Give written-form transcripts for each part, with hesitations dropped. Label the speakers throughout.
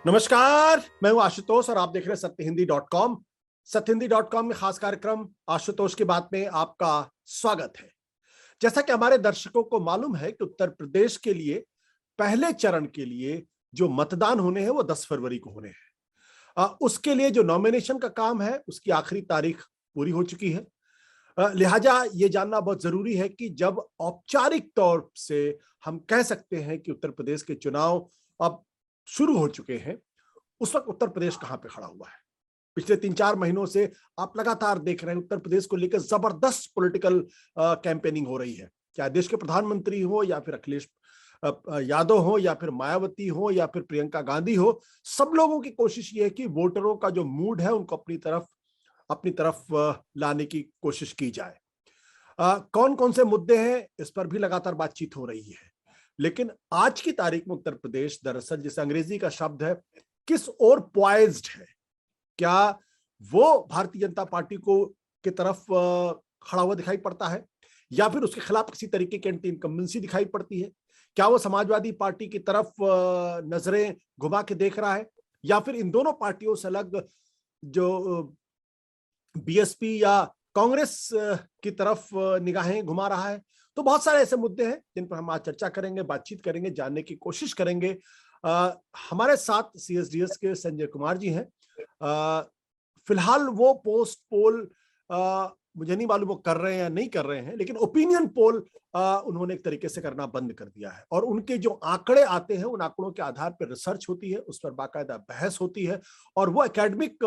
Speaker 1: नमस्कार, मैं हूं आशुतोष और आप देख रहे हैं सत्यहिंदी.com। सत्यहिंदी.com में खास कार्यक्रम आशुतोष की बात में आपका स्वागत है। जैसा कि हमारे दर्शकों को मालूम है कि उत्तर प्रदेश के लिए पहले चरण के लिए जो मतदान होने हैं वो 10 फरवरी को होने हैं। उसके लिए जो नॉमिनेशन का काम है उसकी आखिरी तारीख पूरी हो चुकी है। लिहाजा ये जानना बहुत जरूरी है कि जब औपचारिक तौर से हम कह सकते हैं कि उत्तर प्रदेश के चुनाव अब शुरू हो चुके हैं, उस वक्त उत्तर प्रदेश कहां पे खड़ा हुआ है। पिछले 3-4 महीनों से आप लगातार देख रहे हैं उत्तर प्रदेश को लेकर जबरदस्त पॉलिटिकल कैंपेनिंग हो रही है। चाहे देश के प्रधानमंत्री हो या फिर अखिलेश यादव हो या फिर मायावती हो या फिर प्रियंका गांधी हो, सब लोगों की कोशिश ये है कि वोटरों का जो मूड है उनको अपनी तरफ लाने की कोशिश की जाए। कौन कौन से मुद्दे हैं इस पर भी लगातार बातचीत हो रही है। लेकिन आज की तारीख में उत्तर प्रदेश दरअसल, जिसे अंग्रेजी का शब्द है, किस ओर पॉइज्ड है। क्या वो भारतीय जनता पार्टी को की तरफ खड़ा हुआ दिखाई पड़ता है या फिर उसके खिलाफ किसी तरीके की एंटी इनकम्बेंसी दिखाई पड़ती है। क्या वो समाजवादी पार्टी की तरफ नजरें घुमा के देख रहा है या फिर इन दोनों पार्टियों से अलग जो बीएसपी या कांग्रेस की तरफ निगाहें घुमा रहा है। तो बहुत सारे ऐसे मुद्दे हैं जिन पर हम आज चर्चा करेंगे, बातचीत करेंगे, जानने की कोशिश करेंगे। हमारे साथ सीएसडीएस के संजय कुमार जी हैं। फिलहाल वो पोस्ट पोल मुझे नहीं मालूम वो कर रहे हैं या नहीं कर रहे हैं, लेकिन ओपिनियन पोल उन्होंने एक तरीके से करना बंद कर दिया है और उनके जो आंकड़े आते हैं उन आंकड़ों के आधार पर रिसर्च होती है, उस पर बाकायदा बहस होती है और वो एकेडमिक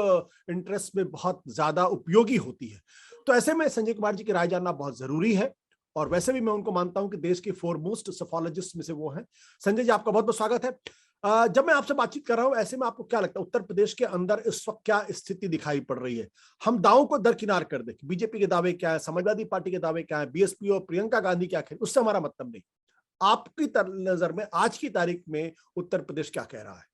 Speaker 1: इंटरेस्ट में बहुत ज्यादा उपयोगी होती है। तो ऐसे में संजय कुमार जी की राय जानना बहुत जरूरी है और वैसे भी मैं उनको मानता हूं कि देश के फोरमोस्ट सोफोलॉजिस्ट में से वो हैं। संजय जी, आपका बहुत बहुत स्वागत है। जब मैं आपसे बातचीत कर रहा हूं, ऐसे में आपको क्या लगता है उत्तर प्रदेश के अंदर इस वक्त क्या स्थिति दिखाई पड़ रही है। हम दावों को दरकिनार कर दें, बीजेपी के दावे क्या है, समाजवादी पार्टी के दावे क्या है, बीएसपी और प्रियंका गांधी क्या कह, उससे हमारा मतलब नहीं। आपकी नजर में आज की तारीख में उत्तर प्रदेश क्या कह रहा है।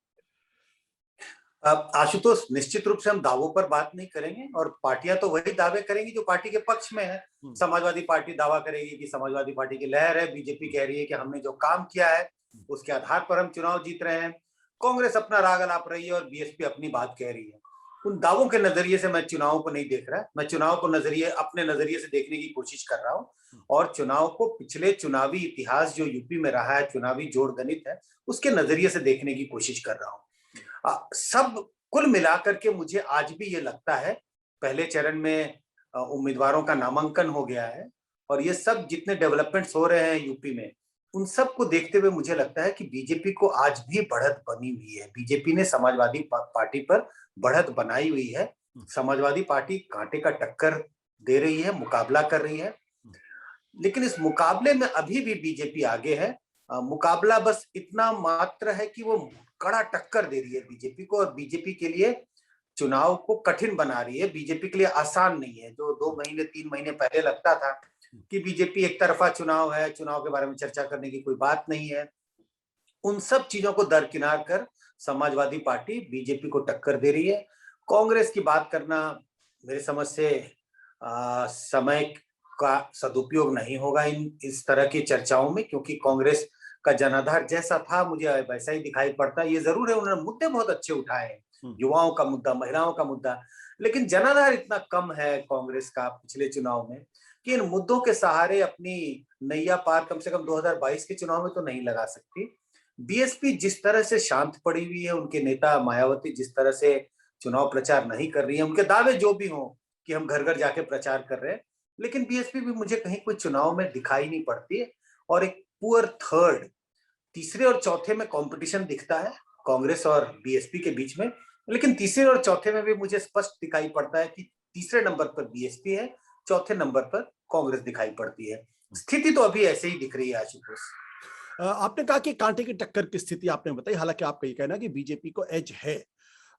Speaker 2: आशुतोष, निश्चित रूप से हम दावों पर बात नहीं करेंगे और पार्टियां तो वही दावे करेंगी जो पार्टी के पक्ष में है। समाजवादी पार्टी दावा करेगी कि समाजवादी पार्टी की लहर है, बीजेपी कह रही है कि हमने जो काम किया है उसके आधार पर हम चुनाव जीत रहे हैं, कांग्रेस अपना राग अलाप रही है और बीएसपी अपनी बात कह रही है। उन दावों के नजरिए से मैं चुनाव को नहीं देख रहा, मैं चुनाव को अपने नजरिए से देखने की कोशिश कर रहा हूँ और चुनाव को पिछले चुनावी इतिहास जो यूपी में रहा है, चुनावी जोड़ गणित है, उसके नजरिए से देखने की कोशिश कर रहा हूँ। सब कुल मिलाकर के मुझे आज भी ये लगता है, पहले चरण में उम्मीदवारों का नामांकन हो गया है और ये सब जितने डेवलपमेंट्स हो रहे हैं यूपी में, उन सब को देखते हुए मुझे लगता है कि बीजेपी को आज भी बढ़त बनी हुई है। बीजेपी ने समाजवादी पार्टी पर बढ़त बनाई हुई है। समाजवादी पार्टी कांटे का टक्कर दे रही है, मुकाबला कर रही है, लेकिन इस मुकाबले में अभी भी बीजेपी आगे है। मुकाबला बस इतना मात्र है कि वो कड़ा टक्कर दे रही है बीजेपी को और बीजेपी के लिए चुनाव को कठिन बना रही है। बीजेपी के लिए आसान नहीं है। जो 2 महीने 3 महीने पहले लगता था कि बीजेपी एक तरफा चुनाव है, चुनाव के बारे में चर्चा करने की कोई बात नहीं है, उन सब चीजों को दरकिनार कर समाजवादी पार्टी बीजेपी को टक्कर दे रही है। कांग्रेस की बात करना मेरे समझ से समय का सदुपयोग नहीं होगा इस तरह की चर्चाओं में, क्योंकि कांग्रेस का जनाधार जैसा था मुझे वैसा ही दिखाई पड़ता है। ये जरूर है, उन्होंने मुद्दे बहुत अच्छे उठाए हैं, युवाओं का मुद्दा, महिलाओं का मुद्दा, लेकिन जनाधार इतना कम है कांग्रेस का पिछले चुनाव में कि इन मुद्दों के सहारे अपनी नैया पार कम से कम 2022 के चुनाव में तो नहीं लगा सकती। बीएसपी जिस तरह से शांत पड़ी हुई है, उनके नेता मायावती जिस तरह से चुनाव प्रचार नहीं कर रही है, उनके दावे जो भी हों कि हम घर घर जाके प्रचार कर रहे हैं, लेकिन बीएसपी भी मुझे कहीं कोई चुनाव में दिखाई नहीं पड़ती है। और एक पुअर थर्ड, तीसरे और चौथे में कंपटीशन दिखता है कांग्रेस और बीएसपी के बीच में, लेकिन तीसरे और चौथे में भी मुझे स्पष्ट दिखाई पड़ता है कि तीसरे नंबर पर बीएसपी है, चौथे नंबर पर कांग्रेस दिखाई पड़ती है। स्थिति तो अभी ऐसे ही दिख रही है आशुतोष।
Speaker 1: आपने कहा कि कांटे की टक्कर की स्थिति आपने बताई, हालांकि आपका ये कहना है कि बीजेपी को एज है।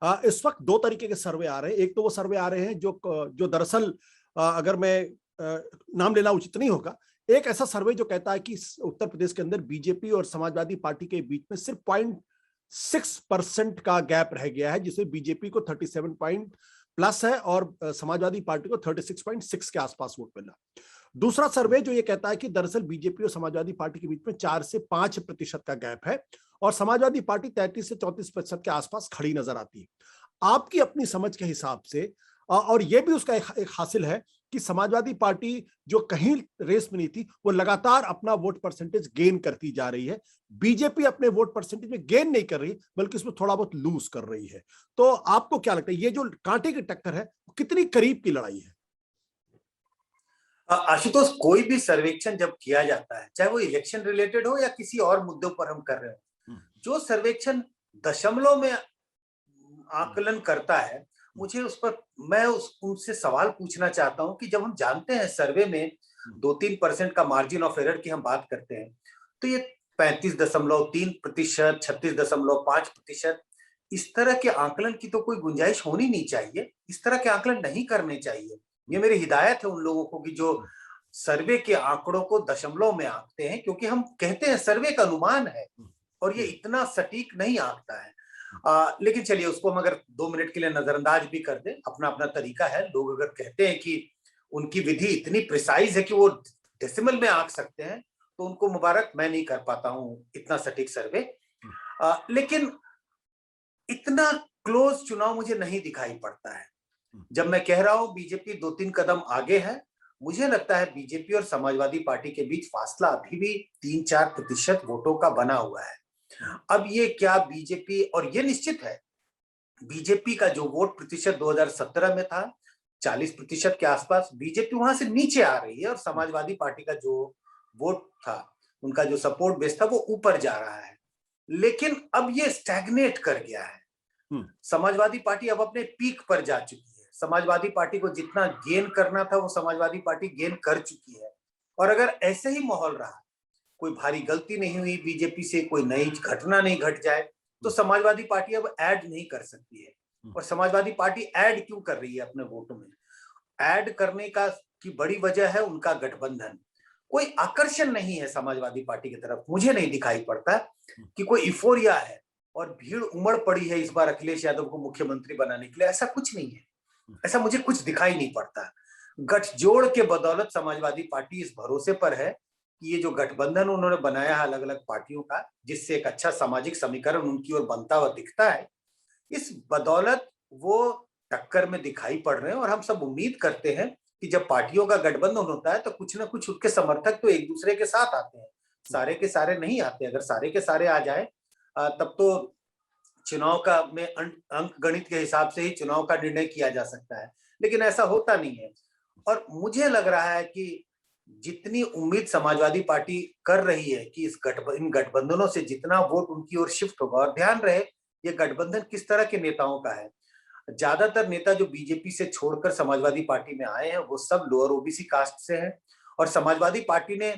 Speaker 1: इस वक्त 2 तरीके के सर्वे आ रहे हैं। एक तो वो सर्वे आ रहे हैं जो दरअसल अगर मैं नाम लेना उचित नहीं होगा, एक ऐसा सर्वे जो कहता है कि उत्तर प्रदेश के अंदर बीजेपी और समाजवादी पार्टी के बीच में सिर्फ 0.6% का गैप रह गया है, जिसमें बीजेपी को 37 पॉइंट प्लस है और समाजवादी पार्टी को 36.6 के आसपास वोट मिला। दूसरा सर्वे जो ये कहता है कि दरअसल बीजेपी और समाजवादी पार्टी के बीच में 4 से 5% का गैप है और समाजवादी पार्टी 33 से 34% के आसपास खड़ी नजर आती है। आपकी अपनी समझ के हिसाब से और यह भी उसका एक हासिल है कि समाजवादी पार्टी जो कहीं रेस में नहीं थी वो लगातार अपना वोट परसेंटेज गेन करती जा रही है। बीजेपी अपने वोट परसेंटेज में गेन नहीं कर रही बल्कि उसमें थोड़ा बहुत लूज कर रही है। तो आपको क्या लगता है ये जो कांटे की टक्कर है कितनी करीब की लड़ाई है?
Speaker 2: आशुतोष, कोई भी सर्वेक्षण जब किया जाता है, चाहे वो इलेक्शन रिलेटेड हो या किसी और मुद्दों पर हम कर रहे हो, जो सर्वेक्षण दशमलव में आकलन करता है, मुझे उस पर मैं उनसे सवाल पूछना चाहता हूं कि जब हम जानते हैं सर्वे में 2-3% का मार्जिन ऑफ एरर की हम बात करते हैं, तो ये 35.3%, 36.5%, इस तरह के आकलन की तो कोई गुंजाइश होनी नहीं चाहिए। इस तरह के आकलन नहीं करने चाहिए। ये मेरी हिदायत है उन लोगों को कि जो सर्वे के आंकड़ों को दशमलव में आंकते हैं, क्योंकि हम कहते हैं सर्वे का अनुमान है और ये इतना सटीक नहीं आंकता है। लेकिन चलिए उसको हम अगर 2 मिनट के लिए नजरअंदाज भी कर दें, अपना अपना तरीका है। लोग अगर कहते हैं कि उनकी विधि इतनी प्रिसाइज है कि वो डेसिमल में आंक सकते हैं, तो उनको मुबारक। मैं नहीं कर पाता हूं इतना सटीक सर्वे। लेकिन इतना क्लोज चुनाव मुझे नहीं दिखाई पड़ता है। जब मैं कह रहा हूं बीजेपी 2-3 कदम आगे है, मुझे लगता है बीजेपी और समाजवादी पार्टी के बीच फासला अभी भी 3-4% वोटों का बना हुआ है। अब ये क्या बीजेपी, और ये निश्चित है बीजेपी का जो वोट प्रतिशत 2017 में था 40% के आसपास, बीजेपी वहां से नीचे आ रही है और समाजवादी पार्टी का जो वोट था, उनका जो सपोर्ट बेस था, वो ऊपर जा रहा है। लेकिन अब ये स्टैग्नेट कर गया है। समाजवादी पार्टी अब अपने पीक पर जा चुकी है। समाजवादी पार्टी को जितना गेन करना था वो समाजवादी पार्टी गेन कर चुकी है। और अगर ऐसे ही माहौल रहा, कोई भारी गलती नहीं हुई बीजेपी से, कोई नई घटना नहीं घट जाए, तो समाजवादी पार्टी अब ऐड नहीं कर सकती है। और समाजवादी पार्टी ऐड क्यों कर रही है अपने वोटों में? ऐड करने का की बड़ी वजह है उनका गठबंधन। कोई आकर्षण नहीं है समाजवादी पार्टी की तरफ, मुझे नहीं दिखाई पड़ता कि कोई इफोरिया है और भीड़ उमड़ पड़ी है इस बार अखिलेश यादव को मुख्यमंत्री बनाने के लिए। ऐसा कुछ नहीं है, ऐसा मुझे कुछ दिखाई नहीं पड़ता। गठजोड़ के बदौलत समाजवादी पार्टी इस भरोसे पर है कि ये जो गठबंधन उन्होंने बनाया है अलग अलग पार्टियों का, जिससे एक अच्छा सामाजिक समीकरण उनकी ओर बनता हुआ दिखता है, इस बदौलत वो टक्कर में दिखाई पड़ रहे हैं। और हम सब उम्मीद करते हैं कि जब पार्टियों का गठबंधन होता है तो कुछ ना कुछ उनके समर्थक तो एक दूसरे के साथ आते हैं, सारे के सारे नहीं आते। अगर सारे के सारे आ जाए तब तो चुनाव का में अंक गणित के हिसाब से ही चुनाव का निर्णय किया जा सकता है, लेकिन ऐसा होता नहीं है। और मुझे लग रहा है कि जितनी उम्मीद समाजवादी पार्टी कर रही है कि इन गठबंधनों से जितना वोट उनकी ओर शिफ्ट होगा, और ध्यान रहे ये गठबंधन किस तरह के नेताओं का है। ज्यादातर नेता जो बीजेपी से छोड़कर समाजवादी पार्टी में आए हैं वो सब लोअर ओबीसी कास्ट से हैं। और समाजवादी पार्टी ने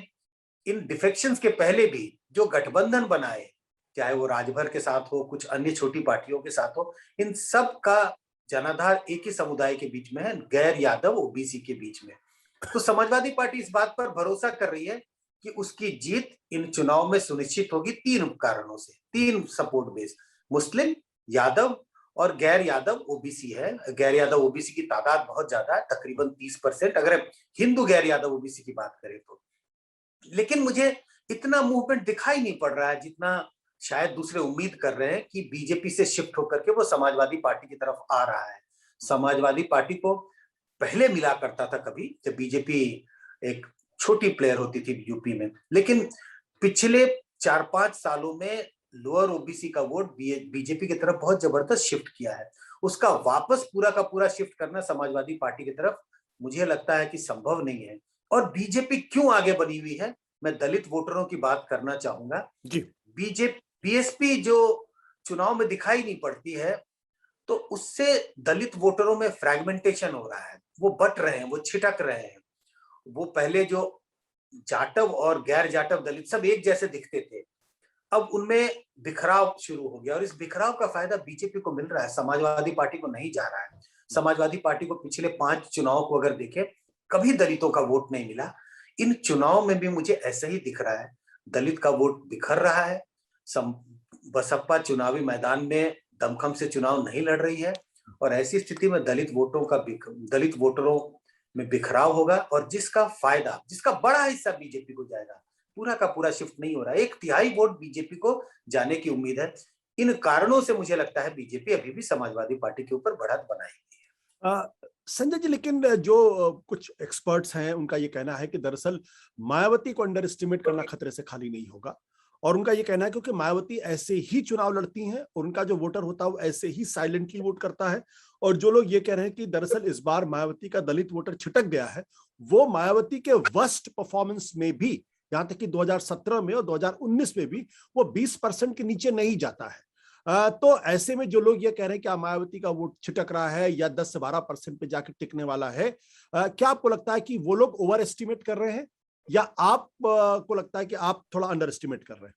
Speaker 2: इन डिफेक्शंस के पहले भी जो गठबंधन बनाए, चाहे वो राजभर के साथ हो, कुछ अन्य छोटी पार्टियों के साथ हो, इन सब का जनाधार एक ही समुदाय के बीच में है, गैर यादव ओबीसी के बीच में। तो समाजवादी पार्टी इस बात पर भरोसा कर रही है कि उसकी जीत इन चुनाव में सुनिश्चित होगी 3 कारणों से। 3 सपोर्ट बेस, मुस्लिम, यादव और गैर यादव ओबीसी है। गैर यादव ओबीसी की तादाद बहुत ज्यादा है, तकरीबन 30%, अगर हिंदू गैर यादव ओबीसी की बात करें तो। लेकिन मुझे इतना मूवमेंट दिखाई नहीं पड़ रहा है जितना शायद दूसरे उम्मीद कर रहे हैं कि बीजेपी से शिफ्ट होकर के वो समाजवादी पार्टी की तरफ आ रहा है। समाजवादी पार्टी को पहले मिला करता था कभी जब बीजेपी एक छोटी प्लेयर होती थी यूपी में, लेकिन पिछले 4-5 सालों में लोअर ओबीसी का वोट बीजेपी की तरफ बहुत जबरदस्त शिफ्ट किया है। उसका वापस पूरा का पूरा शिफ्ट करना समाजवादी पार्टी की तरफ मुझे लगता है कि संभव नहीं है। और बीजेपी क्यों आगे बनी हुई है, मैं दलित वोटरों की बात करना चाहूंगा। बीएसपी जो चुनाव में दिखाई नहीं पड़ती है, तो उससे दलित वोटरों में फ्रैगमेंटेशन हो रहा है, वो बट रहे हैं, वो छिटक रहे हैं। वो पहले जो जाटव और गैर जाटव दलित सब एक जैसे दिखते थे, अब उनमें बिखराव शुरू हो गया और इस बिखराव का फायदा बीजेपी को मिल रहा है, समाजवादी पार्टी को नहीं जा रहा है। समाजवादी पार्टी को पिछले 5 चुनाव को अगर देखें, कभी दलितों का वोट नहीं मिला। इन चुनाव में भी मुझे ऐसा ही दिख रहा है, दलित का वोट बिखर रहा है। बसपा चुनावी मैदान में दमखम से चुनाव नहीं लड़ रही है और ऐसी स्थिति में दलित वोटरों में बिखराव होगा और जिसका फायदा, जिसका बड़ा हिस्सा बीजेपी को जाएगा, पूरा का पूरा शिफ्ट नहीं हो रहा है। 1/3 वोट बीजेपी को जाने की उम्मीद है। इन कारणों से मुझे लगता है बीजेपी अभी भी समाजवादी पार्टी के ऊपर बढ़त बनाएगी।
Speaker 1: संजय जी, लेकिन जो कुछ एक्सपर्ट्स हैं उनका ये कहना है कि दरअसल मायावती को अंडर एस्टिमेट करना खतरे से खाली नहीं होगा, और उनका ये कहना है क्योंकि मायावती ऐसे ही चुनाव लड़ती हैं और उनका जो वोटर होता है वो ऐसे ही साइलेंटली वोट करता है। और जो लोग ये कह रहे हैं कि दरअसल इस बार मायावती का दलित वोटर छिटक गया है, वो मायावती के वर्स्ट परफॉर्मेंस में भी, यहां तक कि 2017 में और 2019 में भी वो 20% के नीचे नहीं जाता है। तो ऐसे में जो लोग ये कह रहे हैं कि मायावती का वोट छिटक रहा है या 10 से 12% पे जाकर टिकने वाला है, क्या आपको लगता है कि वो लोग ओवर एस्टिमेट कर रहे हैं, या आप को लगता है कि आप थोड़ा अंडर एस्टिमेट कर रहे हैं?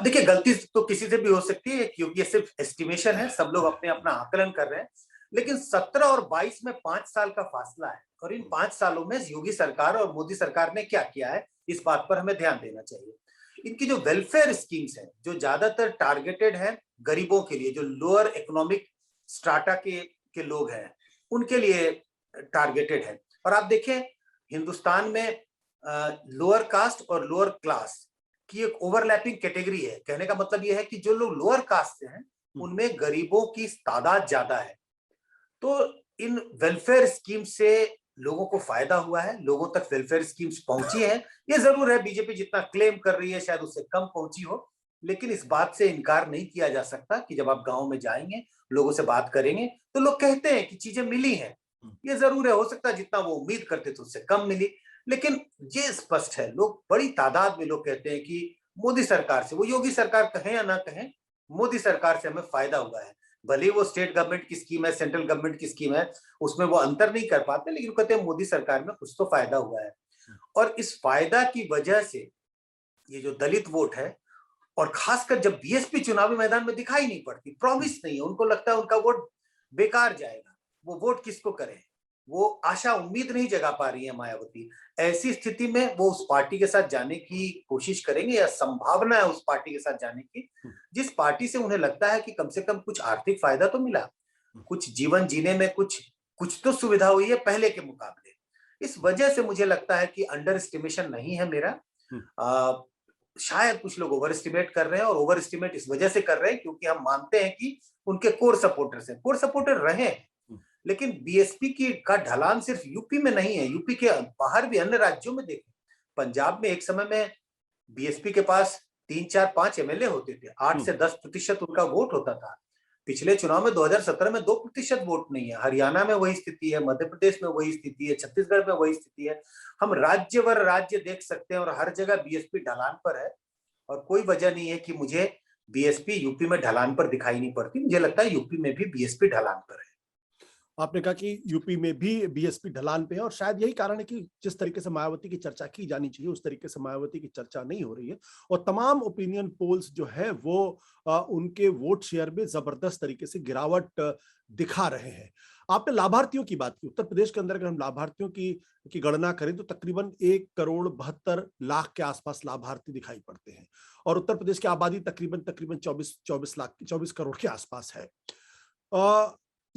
Speaker 2: देखिए, गलती तो किसी से भी हो सकती है क्योंकि ये सिर्फ एस्टिमेशन है, सब लोग अपने अपना आकलन कर रहे हैं। लेकिन 17 और 22 में 5 साल का फासला है, और इन 5 सालों में योगी सरकार और मोदी सरकार ने क्या किया है, इस बात पर हमें ध्यान देना चाहिए। इनकी जो वेलफेयर स्कीम्स हैं, जो ज्यादातर टारगेटेड है गरीबों के लिए, जो लोअर इकोनॉमिक स्ट्राटा के लोग हैं, उनके लिए टारगेटेड है। और आप देखें, हिंदुस्तान में लोअर कास्ट और लोअर क्लास की एक ओवरलैपिंग कैटेगरी है। कहने का मतलब यह है कि जो लोग लोअर कास्ट से हैं, उनमें गरीबों की तादाद ज्यादा है। तो इन वेलफेयर स्कीम से लोगों को फायदा हुआ है, लोगों तक वेलफेयर स्कीम्स पहुंची है। ये जरूर है बीजेपी जितना क्लेम कर रही है शायद उससे कम पहुंची हो, लेकिन इस बात से इनकार नहीं किया जा सकता कि जब आप गांव में जाएंगे, लोगों से बात करेंगे, तो लोग कहते हैं कि चीजें मिली हैं। ये जरूर है, हो सकता है जितना वो उम्मीद करते थे उससे कम मिली, लेकिन ये स्पष्ट है, लोग बड़ी तादाद में लोग कहते हैं कि मोदी सरकार से, वो योगी सरकार कहें या ना कहें, मोदी सरकार से हमें फायदा हुआ है। भले वो स्टेट गवर्नमेंट की स्कीम है, सेंट्रल गवर्नमेंट की स्कीम है, उसमें वो अंतर नहीं कर पाते, लेकिन कहते हैं मोदी सरकार में कुछ तो फायदा हुआ है। और इस फायदा की वजह से ये जो दलित वोट है, और खासकर जब बीएसपी चुनावी मैदान में दिखाई नहीं पड़ती, प्रॉमिस नहीं है, उनको लगता है उनका वोट बेकार जाएगा, वो वोट किसको करें, वो आशा उम्मीद नहीं जगा पा रही है मायावती। ऐसी स्थिति में वो उस पार्टी के साथ जाने की कोशिश करेंगे, या संभावना है उस पार्टी के साथ जाने की जिस पार्टी से उन्हें लगता है कि कम से कम कुछ आर्थिक फायदा तो मिला, कुछ जीवन जीने में कुछ कुछ तो सुविधा हुई है पहले के मुकाबले। इस वजह से मुझे लगता है कि अंडर एस्टिमेशन नहीं है मेरा। शायद कुछ लोग ओवर एस्टिमेट कर रहे हैं, और ओवर एस्टिमेट इस वजह से कर रहे हैं क्योंकि हम मानते हैं कि उनके कोर सपोर्टर्स हैं, कोर सपोर्टर रहे, लेकिन बीएसपी की का ढलान सिर्फ यूपी में नहीं है, यूपी के बाहर भी अन्य राज्यों में देखें। पंजाब में एक समय में बीएसपी के पास 3, 4, 5 एमएलए होते थे, 8 से 10% उनका वोट होता था। पिछले चुनाव में 2017 में 2% वोट नहीं है। हरियाणा में वही स्थिति है, मध्य प्रदेश में वही स्थिति है, छत्तीसगढ़ में वही स्थिति है। हम राज्यवर राज्य देख सकते हैं और हर जगह बीएसपी ढलान पर है, और कोई वजह नहीं है कि मुझे बीएसपी यूपी में ढलान पर दिखाई नहीं पड़ती। मुझे लगता है यूपी में भी बीएसपी ढलान पर है।
Speaker 1: आपने कहा कि यूपी में भी बीएसपी ढलान पे है, और शायद यही कारण है कि जिस तरीके से मायावती की चर्चा की जानी चाहिए उस तरीके से मायावती की चर्चा नहीं हो रही है, और तमाम ओपिनियन पोल्स जो है वो उनके वोट शेयर में जबरदस्त तरीके से गिरावट दिखा रहे हैं। आपने लाभार्थियों की बात की। उत्तर प्रदेश के अंदर अगर हम लाभार्थियों की गणना करें तो तकरीबन 1,72,00,000 के आसपास लाभार्थी दिखाई पड़ते हैं, और उत्तर प्रदेश की आबादी तकरीबन 24 करोड़ के आसपास है।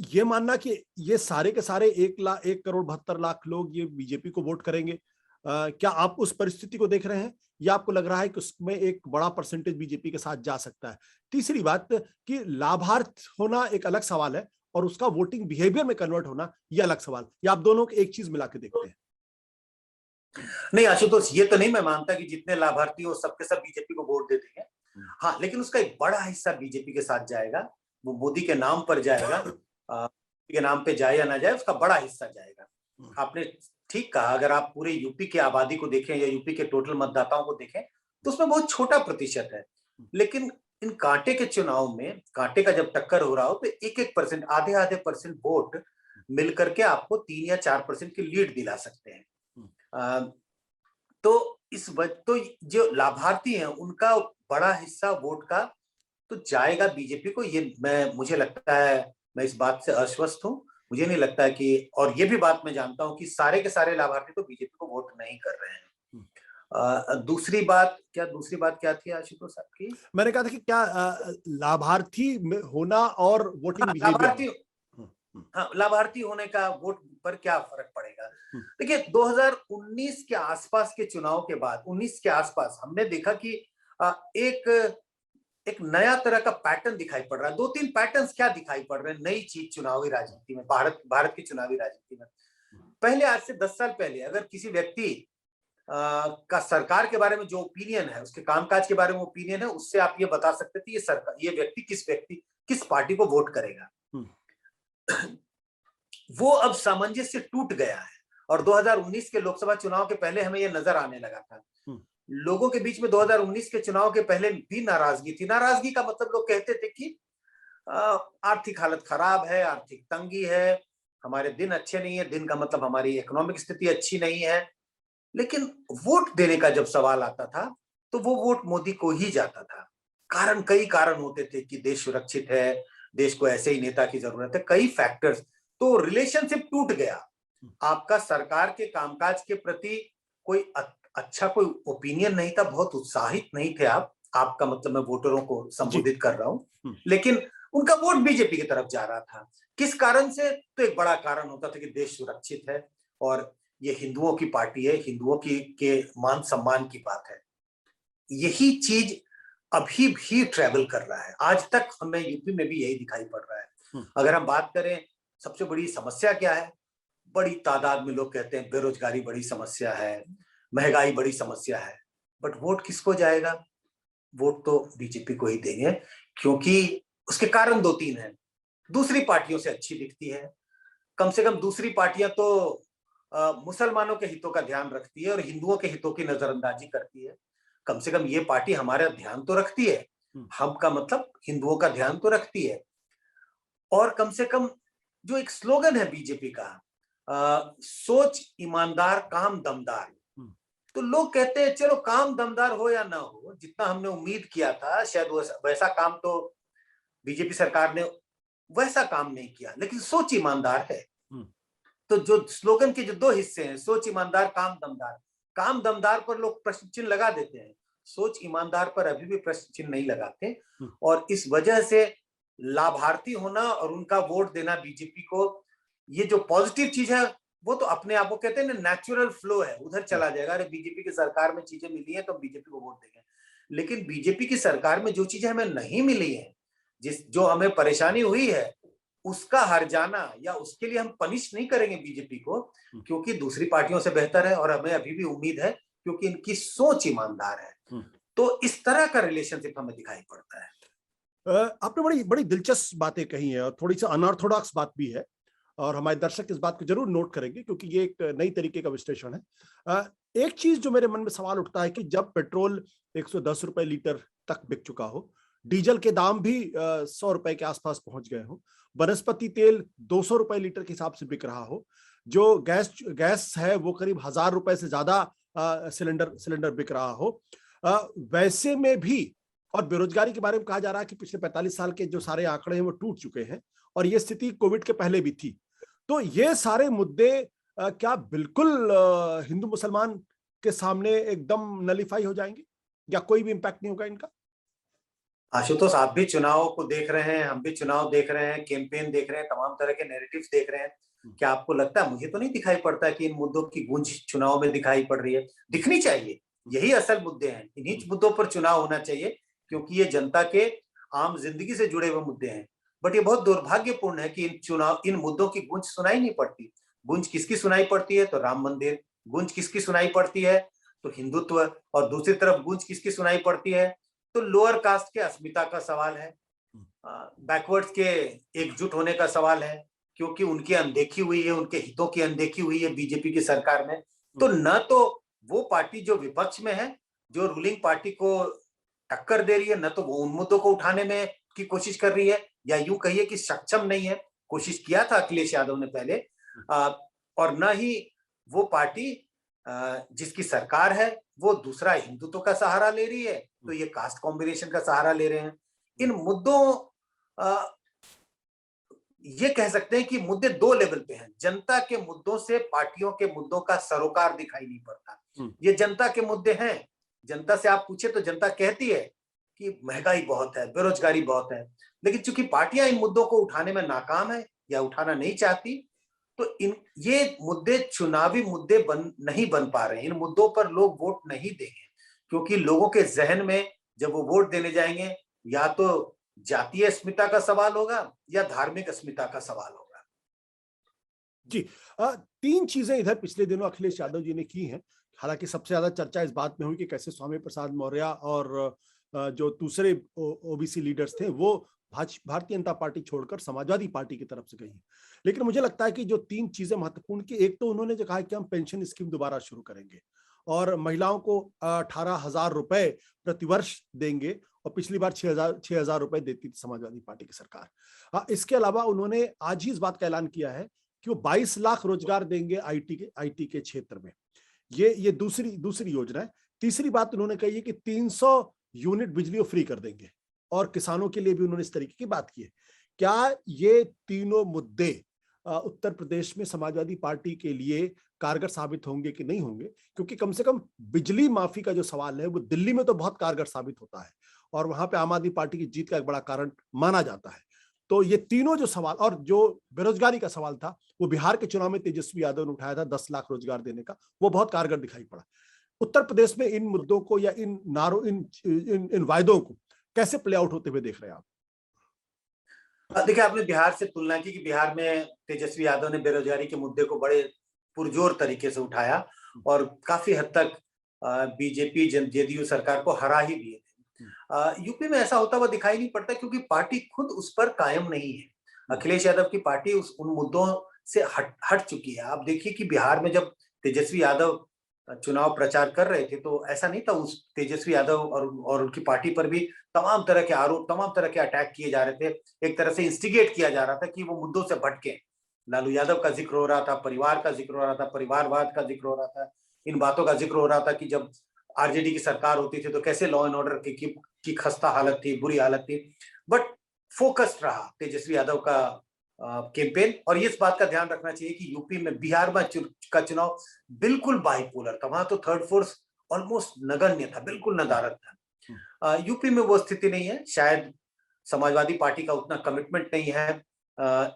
Speaker 1: ये मानना कि ये सारे के सारे 1,72,00,000 लोग ये बीजेपी को वोट करेंगे, क्या आप उस परिस्थिति को देख रहे हैं, या आपको लग रहा है कि उसमें एक बड़ा परसेंटेज बीजेपी के साथ जा सकता है? तीसरी बात कि लाभार्थ होना एक अलग सवाल है और उसका वोटिंग बिहेवियर में कन्वर्ट होना ये अलग सवाल, या आप दोनों को एक चीज मिला के देखते हैं?
Speaker 2: नहीं आशुतोष, ये तो नहीं मैं मानता कि जितने लाभार्थी हो सबके सब बीजेपी को वोट दे देंगे। हाँ, लेकिन उसका एक बड़ा हिस्सा बीजेपी के साथ जाएगा, वो मोदी के नाम पर जाएगा, के नाम पे जाए या ना जाए उसका बड़ा हिस्सा जाएगा। आपने ठीक कहा, अगर आप पूरे यूपी की आबादी को देखें या यूपी के टोटल मतदाताओं को देखें तो उसमें बहुत छोटा प्रतिशत है, लेकिन इन कांटे के चुनाव में, कांटे का जब टक्कर हो रहा हो तो 1-1%, आधे परसेंट वोट मिलकर के आपको 3 या 4% की लीड दिला सकते हैं। तो तो जो लाभार्थी हैं उनका बड़ा हिस्सा वोट का तो जाएगा बीजेपी को, ये मुझे लगता है, मैं इस बात से आश्वस्त हूँ। मुझे नहीं लगता है कि, और ये भी बात मैं जानता हूँ कि सारे के सारे लाभार्थी तो बीजेपी को वोट नहीं कर रहे हैं। दूसरी बात क्या थी आशुतोष आपकी?
Speaker 1: मैंने कहा था कि क्या लाभार्थी होना और वोटिंग बिहेवियर,
Speaker 2: लाभार्थी होने का वोट पर क्या फर्क पड़ेगा? देखिए 2019 के आसपास के चुनाव के बाद 19 के आसपास हमने देखा कि एक एक नया तरह का पैटर्न दिखाई पड़ रहा है। दो तीन पैटर्न्स क्या दिखाई पड़ रहे हैं नई चीज चुनावी राजनीति में, भारत की चुनावी राजनीति में। पहले, आज से 10 साल पहले अगर किसी व्यक्ति का सरकार के बारे में जो ओपिनियन है, उसके कामकाज के बारे में ओपिनियन है, उससे आप ये बता सकते थे ये व्यक्ति किस पार्टी को वोट करेगा। वो अब सामंजस्य टूट गया है और 2019 के लोकसभा चुनाव के पहले हमें ये नजर आने लगा था। लोगों के बीच में 2019 के चुनाव के पहले भी नाराजगी थी। नाराजगी का मतलब लोग कहते थे कि आर्थिक हालत खराब है, आर्थिक तंगी है, हमारे दिन अच्छे नहीं है। दिन का मतलब हमारी इकोनॉमिक स्थिति अच्छी नहीं है। लेकिन वोट देने का जब सवाल आता था तो वो वोट मोदी को ही जाता था। कई कारण होते थे कि देश सुरक्षित है, देश को ऐसे ही नेता की जरूरत है, कई फैक्टर्स। तो रिलेशनशिप टूट गया। आपका सरकार के कामकाज के प्रति कोई अच्छा कोई ओपिनियन नहीं था, बहुत उत्साहित नहीं थे आप। आपका मतलब मैं वोटरों को संबोधित कर रहा हूं, लेकिन उनका वोट बीजेपी की तरफ जा रहा था। किस कारण से? तो एक बड़ा कारण होता था कि देश सुरक्षित है और ये हिंदुओं की पार्टी है, हिंदुओं के मान सम्मान की बात है। यही चीज अभी भी ट्रेवल कर रहा है। आज तक हमें यूपी में भी यही दिखाई पड़ रहा है। अगर हम बात करें सबसे बड़ी समस्या क्या है, बड़ी तादाद में लोग कहते हैं बेरोजगारी बड़ी समस्या है, महंगाई बड़ी समस्या है। बट वोट किसको जाएगा? वोट तो बीजेपी को ही देंगे, क्योंकि उसके कारण दो तीन हैं। दूसरी पार्टियों से अच्छी दिखती है। कम से कम दूसरी पार्टियां तो मुसलमानों के हितों का ध्यान रखती है और हिंदुओं के हितों की नजरअंदाजी करती है। कम से कम ये पार्टी हमारा ध्यान तो रखती है, हम का मतलब हिंदुओं का ध्यान तो रखती है। और कम से कम जो एक स्लोगन है बीजेपी का, सोच ईमानदार काम दमदार, तो लोग कहते हैं चलो काम दमदार हो या ना हो, जितना हमने उम्मीद किया था शायद वैसा काम तो बीजेपी सरकार ने वैसा काम नहीं किया, लेकिन सोच ईमानदार है। तो जो स्लोगन के जो दो हिस्से हैं, सोच ईमानदार काम दमदार पर लोग प्रश्न चिन्ह लगा देते हैं, सोच ईमानदार पर अभी भी प्रश्न चिन्ह नहीं लगाते। और इस वजह से लाभार्थी होना और उनका वोट देना बीजेपी को, ये जो पॉजिटिव चीज है वो तो अपने आप को कहते हैं ना, नेचुरल फ्लो है, उधर चला जाएगा। अरे बीजेपी की सरकार में चीजें मिली है तो बीजेपी को वोट देंगे। लेकिन बीजेपी की सरकार में जो चीजें हमें नहीं मिली है, जो हमें परेशानी हुई है, उसका हर जाना या उसके लिए हम पनिश नहीं करेंगे बीजेपी को, क्योंकि दूसरी पार्टियों से बेहतर है और हमें अभी भी उम्मीद है क्योंकि इनकी सोच ईमानदार है। तो इस तरह का रिलेशनशिप हमें दिखाई पड़ता है।
Speaker 1: आपने बड़ी बड़ी दिलचस्प बातें कही हैं और थोड़ी सी अनऑर्थोडॉक्स बात भी है, और हमारे दर्शक इस बात को जरूर नोट करेंगे क्योंकि ये एक नई तरीके का विश्लेषण है। एक चीज जो मेरे मन में सवाल उठता है कि जब पेट्रोल 110 रुपए लीटर तक बिक चुका हो, डीजल के दाम भी 100 रुपए के आसपास पहुंच गए हो, वनस्पति तेल 200 रुपए लीटर के हिसाब से बिक रहा हो, जो गैस है वो करीब 1000 रुपए से ज्यादा सिलेंडर बिक रहा हो, वैसे में भी, और बेरोजगारी के बारे में कहा जा रहा है कि पिछले 45 साल के जो सारे आंकड़े हैं वो टूट चुके हैं और ये स्थिति कोविड के पहले भी थी। तो ये सारे मुद्दे क्या बिल्कुल हिंदू मुसलमान के सामने एकदम नलीफाई हो जाएंगे या कोई भी इंपैक्ट नहीं होगा इनका?
Speaker 2: आशुतोष, आप भी चुनाव को देख रहे हैं, हम भी चुनाव देख रहे हैं, कैंपेन देख रहे हैं, तमाम तरह के नैरेटिव्स देख रहे हैं। क्या आपको लगता है, मुझे तो नहीं दिखाई पड़ता कि इन मुद्दों की गूंज चुनाव में दिखाई पड़ रही है? दिखनी चाहिए, यही असल मुद्दे हैं, इन्हीं मुद्दों पर चुनाव होना चाहिए क्योंकि ये जनता के आम जिंदगी से जुड़े हुए मुद्दे हैं। बट ये बहुत दुर्भाग्यपूर्ण है कि इन मुद्दों की गूंज सुनाई नहीं पड़ती। गूंज किसकी सुनाई पड़ती है? तो राम मंदिर। गूंज किसकी सुनाई पड़ती है? तो हिंदुत्व। और दूसरी तरफ गूंज किसकी सुनाई पड़ती है? तो लोअर कास्ट के अस्मिता का सवाल है, बैकवर्ड्स के एकजुट होने का सवाल है, क्योंकि उनकी अनदेखी हुई है, उनके हितों की अनदेखी हुई है बीजेपी की सरकार में। तो न तो वो पार्टी जो विपक्ष में है, जो रूलिंग पार्टी को टक्कर दे रही है, न तो वो उन मुद्दों को उठाने में की कोशिश कर रही है, या यूं कहिए कि सक्षम नहीं है। कोशिश किया था अखिलेश यादव ने पहले, और न ही वो पार्टी जिसकी सरकार है वो दूसरा हिंदुत्व का सहारा ले रही है, तो ये कास्ट कॉम्बिनेशन का सहारा ले रहे हैं। इन मुद्दों, ये कह सकते हैं कि मुद्दे दो लेवल पे हैं। जनता के मुद्दों से पार्टियों के मुद्दों का सरोकार दिखाई नहीं पड़ता। ये जनता के मुद्दे हैं। जनता से आप पूछे तो जनता कहती है कि महंगाई बहुत है, बेरोजगारी बहुत है, लेकिन चूंकि पार्टियां इन मुद्दों को उठाने में नाकाम है या उठाना नहीं चाहती, तो ये मुद्दे चुनावी मुद्दे नहीं बन पा रहे हैं। इन मुद्दों पर लोग वोट नहीं देंगे, क्योंकि लोगों के जहन में जब वो वोट देने जाएंगे, या तो जातीय अस्मिता का सवाल होगा या धार्मिक अस्मिता का सवाल होगा।
Speaker 1: जी, तीन चीजें इधर पिछले दिनों अखिलेश यादव जी ने की हैं। हालांकि सबसे ज्यादा चर्चा इस बात में हुई कि कैसे स्वामी प्रसाद मौर्य और जो दूसरे ओबीसी लीडर्स थे वो भारतीय जनता पार्टी छोड़कर समाजवादी पार्टी की तरफ से गई। लेकिन मुझे लगता है कि जो तीन चीजें महत्वपूर्ण की, एक तो उन्होंने जो कहा कि हम पेंशन स्कीम दोबारा शुरू करेंगे और महिलाओं को 18,000 रुपए प्रतिवर्ष देंगे, और पिछली बार 6,000 रुपए देती थी समाजवादी पार्टी की सरकार। इसके अलावा उन्होंने आज ही इस बात का ऐलान किया है कि वो 22 लाख रोजगार देंगे आईटी के क्षेत्र में। ये दूसरी योजना है। तीसरी बात उन्होंने कही है कि 300 यूनिट बिजली वो फ्री कर देंगे, और किसानों के लिए भी उन्होंने इस तरीके की बात की है। क्या ये तीनों मुद्दे उत्तर प्रदेश में समाजवादी पार्टी के लिए कारगर साबित होंगे कि नहीं होंगे? क्योंकि कम से कम बिजली माफी का जो सवाल है वो दिल्ली में तो बहुत कारगर साबित होता है, और वहां पे आम आदमी पार्टी की जीत का एक बड़ा कारण माना जाता है। तो ये तीनों जो सवाल, और जो बेरोजगारी का सवाल था वो बिहार के चुनाव में तेजस्वी यादव ने उठाया था 10 लाख रोजगार देने का, वो बहुत कारगर दिखाई पड़ा। उत्तर प्रदेश में इन मुद्दों को या इन नारों इन वायदों को कैसे प्ले आउट होते हुए देख रहे हैं आप?
Speaker 2: देखिए, आपने बिहार से तुलना की कि बिहार में तेजस्वी यादव ने बेरोजगारी के मुद्दे को बड़े पुरजोर तरीके से उठाया और काफी हद तक बीजेपी जेडीयू सरकार को हरा ही दिए थे। यूपी में ऐसा होता हुआ दिखाई नहीं पड़ता, क्योंकि पार्टी खुद उस पर कायम नहीं है। अखिलेश यादव की पार्टी उन मुद्दों से हट चुकी है। आप देखिए कि बिहार में जब तेजस्वी यादव चुनाव प्रचार कर रहे थे तो ऐसा नहीं था, उस तेजस्वी यादव और उनकी पार्टी पर भी तमाम तरह के आरोप, तमाम तरह के अटैक किए जा रहे थे। एक तरह से इंस्टिगेट किया जा रहा था कि वो मुद्दों से भटके। लालू यादव का जिक्र हो रहा था, परिवार का जिक्र हो रहा था, परिवारवाद का जिक्र हो रहा था, इन बातों का जिक्र हो रहा था कि जब आरजेडी की सरकार होती थी तो कैसे लॉ एंड ऑर्डर की खस्ता हालत थी, बुरी हालत थी। बट फोकस्ड रहा तेजस्वी यादव का कैंपेन। और इस बात का ध्यान रखना चाहिए कि यूपी में, बिहार में का चुनाव बिल्कुल बाइपोलर था। वहां तो थर्ड फोर्स ऑलमोस्ट नगण्य था, बिल्कुल नदारद था। यूपी में वो स्थिति नहीं है। शायद समाजवादी पार्टी का उतना कमिटमेंट नहीं है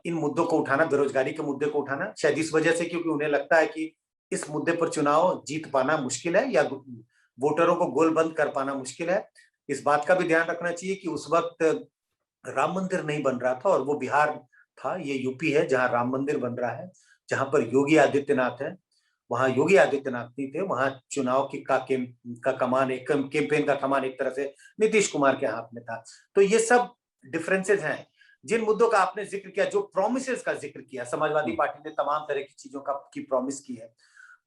Speaker 2: इन मुद्दों को उठाना, बेरोजगारी के मुद्दे को उठाना, शायद इस वजह से क्योंकि उन्हें लगता है कि इस मुद्दे पर चुनाव जीत पाना मुश्किल है या वोटरों को गोलबंद कर पाना मुश्किल है। इस बात का भी ध्यान रखना चाहिए कि उस वक्त राम मंदिर नहीं बन रहा था, और वो बिहार था, ये यूपी है जहां राम मंदिर बन रहा है, जहां पर योगी आदित्यनाथ है। वहां योगी आदित्यनाथ नहीं थे, वहां चुनाव का कमान, एक कैंपेन का कमान एक तरह से नीतीश कुमार के हाथ में था। तो ये सब डिफरेंसेस हैं। जिन मुद्दों का आपने जिक्र किया, जो प्रोमिसेस का जिक्र किया, समाजवादी पार्टी ने तमाम तरह की चीजों की प्रॉमिस की है।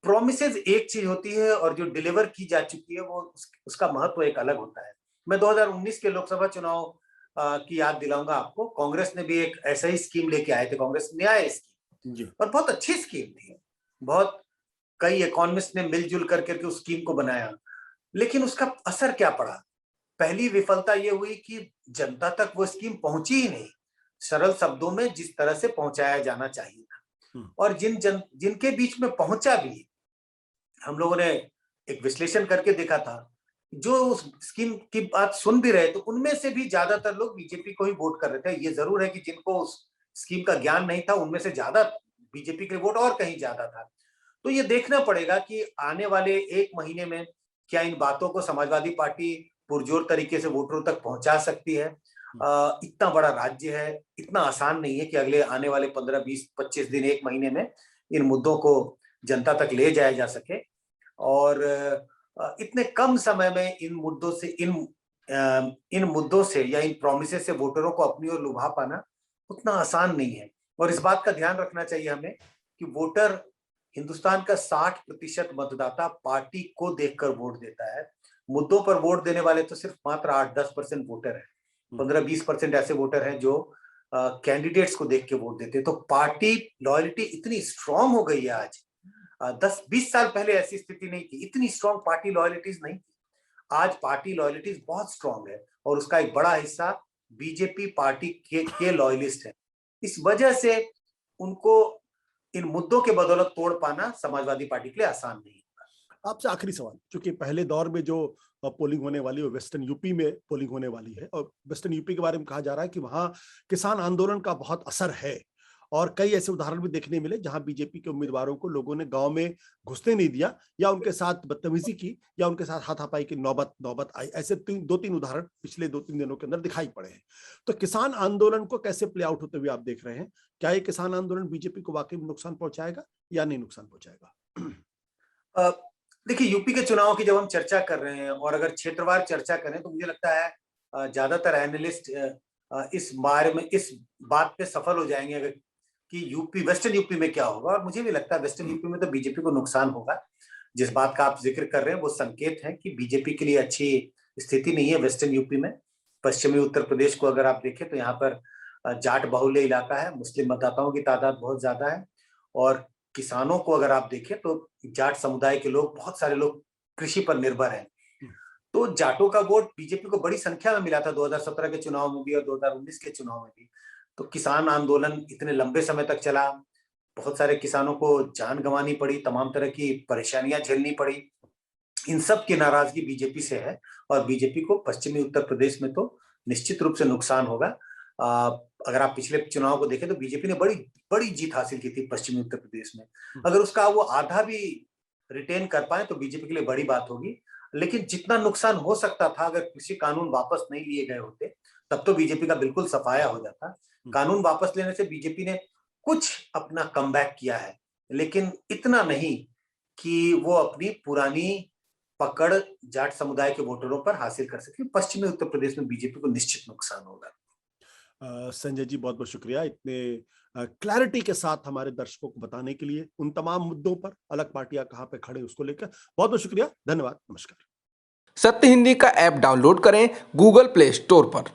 Speaker 2: प्रोमिसेस एक चीज होती है और जो डिलीवर की जा चुकी है वो उसका महत्व एक अलग होता है। मैं 2019 के लोकसभा चुनाव की याद दिलाऊंगा आपको। कांग्रेस ने भी एक ऐसा ही स्कीम लेके आए थे, कांग्रेस न्याय स्कीम, और बहुत अच्छी स्कीम थी। बहुत कई इकोनॉमिस्ट ने मिलजुल करके उस स्कीम को बनाया, लेकिन उसका असर क्या पड़ा? पहली विफलता ये हुई कि जनता तक वो स्कीम पहुंची ही नहीं, सरल शब्दों में जिस तरह से पहुंचाया जाना चाहिए था। और जिनके बीच में पहुंचा भी, हम लोगों ने एक विश्लेषण करके देखा था, जो उस स्कीम की बात सुन भी रहे थे उनमें से भी ज्यादातर लोग बीजेपी को ही वोट कर रहे थे। ये जरूर है कि जिनको उस स्कीम का ज्ञान नहीं था उनमें से ज्यादा बीजेपी के वोट और कहीं ज्यादा था। तो ये देखना पड़ेगा कि आने वाले एक महीने में क्या इन बातों को समाजवादी पार्टी पुरजोर तरीके से वोटरों तक पहुंचा सकती है। इतना बड़ा राज्य है, इतना आसान नहीं है कि अगले आने वाले 15, 20, 25 दिन, एक महीने में इन मुद्दों को जनता तक ले जाया जा सके। और इतने कम समय में इन मुद्दों से या इन प्रोमिसेस से वोटरों को अपनी ओर लुभा पाना उतना आसान नहीं है। और इस बात का ध्यान रखना चाहिए हमें कि वोटर, हिंदुस्तान का 60% मतदाता पार्टी को देखकर वोट देता है। मुद्दों पर वोट देने वाले तो सिर्फ मात्र 8-10% वोटर है। 15-20% ऐसे वोटर हैं जो कैंडिडेट्स को देख के वोट देते हैं। तो पार्टी लॉयल्टी इतनी स्ट्रांग हो गई है आज। 10-20 साल पहले ऐसी स्थिति नहीं थी, इतनी स्ट्रांग पार्टी लॉयल्टीज नहीं थी। आज पार्टी लॉयल्टीज बहुत स्ट्रांग है और उसका एक बड़ा हिस्सा बीजेपी पार्टी के लॉयलिस्ट है। इस वजह से उनको इन मुद्दों के बदौलत तोड़ पाना समाजवादी पार्टी के लिए आसान नहीं होगा।
Speaker 1: आपसे आखिरी सवाल, क्योंकि पहले दौर में जो पोलिंग होने वाली है वेस्टर्न यूपी में पोलिंग होने वाली है, और वेस्टर्न यूपी के बारे में कहा जा रहा है कि वहां किसान आंदोलन का बहुत असर है, और कई ऐसे उदाहरण भी देखने मिले जहां बीजेपी के उम्मीदवारों को लोगों ने गांव में घुसने नहीं दिया या उनके साथ बदतमीजी की या उनके साथ हाथापाई की नौबत आई। ऐसे दो तीन उदाहरण पिछले 2-3 दिनों के अंदर दिखाई पड़े हैं। तो किसान आंदोलन को कैसे प्ले आउट होते हुए आप देख रहे हैं? क्या ये किसान आंदोलन बीजेपी को वाकई में नुकसान पहुंचाएगा या नहीं नुकसान पहुंचाएगा?
Speaker 2: देखिए, यूपी के चुनाव की जब हम चर्चा कर रहे हैं और अगर क्षेत्रवार चर्चा करें तो मुझे लगता है ज्यादातर एनालिस्ट इस बारे में, इस बात पे सफल हो जाएंगे अगर कि यूपी, वेस्टर्न यूपी में क्या होगा। और मुझे भी लगता है वेस्टर्न यूपी में तो बीजेपी को नुकसान होगा। जिस बात का आप जिक्र कर रहे हैं वो संकेत है कि बीजेपी के लिए अच्छी स्थिति नहीं है वेस्टर्न यूपी में। पश्चिमी उत्तर प्रदेश को अगर आप देखें तो यहाँ पर जाट बाहुल्य इलाका है, मुस्लिम मतदाताओं की तादाद बहुत ज्यादा है और किसानों को अगर आप देखें तो जाट समुदाय के लोग, बहुत सारे लोग कृषि पर निर्भर हैं। तो जाटों का वोट बीजेपी को बड़ी संख्या में मिला था 2017 के चुनाव में भी और 2019 के चुनाव में भी। तो किसान आंदोलन इतने लंबे समय तक चला, बहुत सारे किसानों को जान गंवानी पड़ी, तमाम तरह की परेशानियां झेलनी पड़ी। इन सब की नाराजगी बीजेपी से है और बीजेपी को पश्चिमी उत्तर प्रदेश में तो निश्चित रूप से नुकसान होगा। अगर आप पिछले चुनाव को देखें तो बीजेपी ने बड़ी बड़ी जीत हासिल की थी पश्चिमी उत्तर प्रदेश में। अगर उसका वो आधा भी रिटेन कर पाए तो बीजेपी के लिए बड़ी बात होगी। लेकिन जितना नुकसान हो सकता था अगर कृषि कानून वापस नहीं लिए गए होते तब तो बीजेपी का बिल्कुल सफाया हो जाता। कानून वापस लेने से बीजेपी ने कुछ अपना कमबैक किया है, लेकिन इतना नहीं कि वो अपनी पुरानी पकड़ जाट समुदाय के वोटरों पर हासिल कर सके। पश्चिमी उत्तर प्रदेश में बीजेपी को निश्चित नुकसान होगा।
Speaker 1: संजय जी, बहुत बहुत शुक्रिया इतने क्लैरिटी के साथ हमारे दर्शकों को बताने के लिए उन तमाम मुद्दों पर, अलग पार्टियां कहां पे खड़े उसको लेकर। बहुत बहुत शुक्रिया, धन्यवाद, नमस्कार।
Speaker 3: सत्य हिंदी का ऐप डाउनलोड करें गूगल प्ले स्टोर पर।